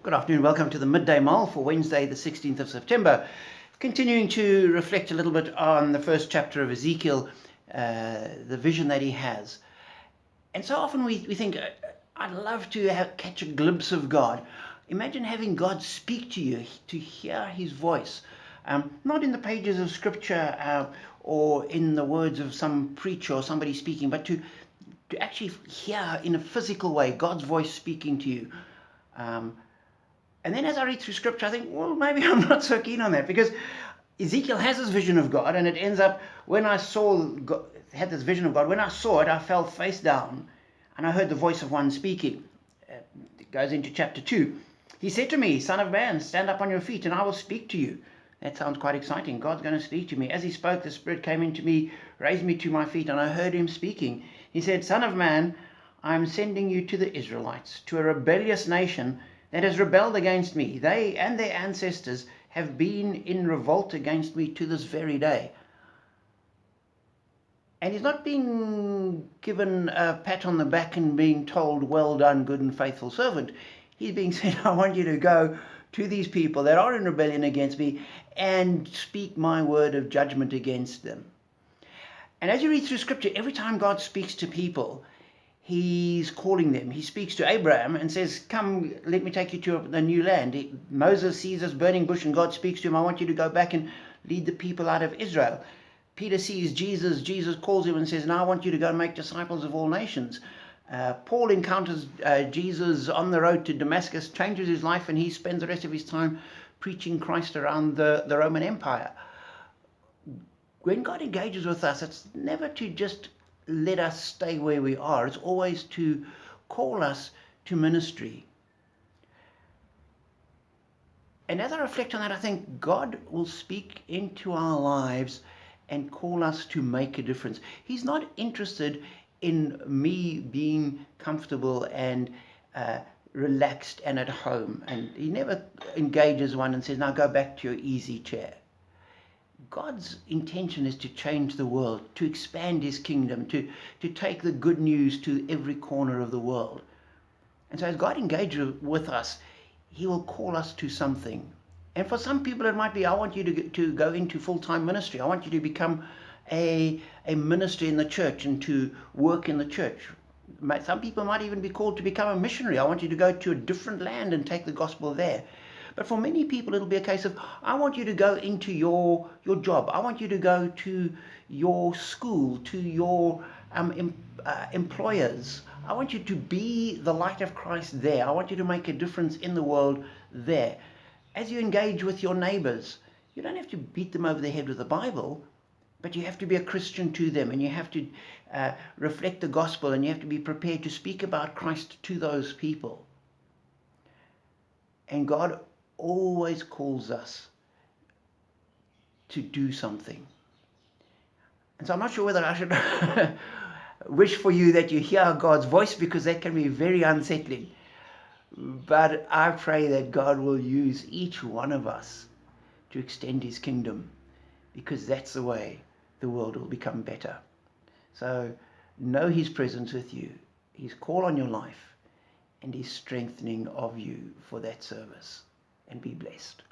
Good afternoon, welcome to the Midday Mull for Wednesday the 16th of September. Continuing to reflect a little bit on the first chapter of Ezekiel, the vision that he has. And so often we think, I'd love to catch a glimpse of God. Imagine having God speak to you, to hear his voice. Not in the pages of scripture or in the words of some preacher or somebody speaking, but to actually hear in a physical way God's voice speaking to you. And then as I read through scripture, I think, well, maybe I'm not so keen on that, because Ezekiel has this vision of God, and it ends up, when I had this vision of God, when I saw it, I fell face down, and I heard the voice of one speaking. It goes into chapter 2. He said to me, "Son of man, stand up on your feet, and I will speak to you." That sounds quite exciting. God's going to speak to me. As he spoke, the Spirit came into me, raised me to my feet, and I heard him speaking. He said, "Son of man, I am sending you to the Israelites, to a rebellious nation that has rebelled against me. They and their ancestors have been in revolt against me to this very day." And he's not being given a pat on the back and being told, "Well done, good and faithful servant." He's being said, "I want you to go to these people that are in rebellion against me and speak my word of judgment against them." And as you read through scripture, every time God speaks to people, he's calling them. He speaks to Abraham and says, "Come, let me take you to a new land." Moses sees this burning bush and God speaks to him, "I want you to go back and lead the people out of Israel." Peter sees Jesus. Jesus calls him and says, "Now I want you to go and make disciples of all nations." Paul encounters Jesus on the road to Damascus, changes his life, and he spends the rest of his time preaching Christ around the Roman Empire. When God engages with us, it's never to just let us stay where we are. It's always to call us to ministry. And as I reflect on that, I think God will speak into our lives and call us to make a difference. He's not interested in me being comfortable and relaxed and at home. And he never engages one and says, "Now go back to your easy chair." God's intention is to change the world, to expand his kingdom, to take the good news to every corner of the world. And so as God engages with us, he will call us to something. And for some people it might be, "I want you to go into full-time ministry. I want you to become a minister in the church and to work in the church." Some people might even be called to become a missionary. "I want you to go to a different land and take the gospel there." But for many people, it'll be a case of, "I want you to go into your job. I want you to go to your school, to your employers. I want you to be the light of Christ there. I want you to make a difference in the world there." As you engage with your neighbors, you don't have to beat them over the head with the Bible, but you have to be a Christian to them, and you have to reflect the gospel, and you have to be prepared to speak about Christ to those people. And God always calls us to do something. And so I'm not sure whether I should wish for you that you hear God's voice, because that can be very unsettling. But I pray that God will use each one of us to extend his kingdom, because that's the way the world will become better. So know his presence with you, his call on your life, and his strengthening of you for that service. And be blessed.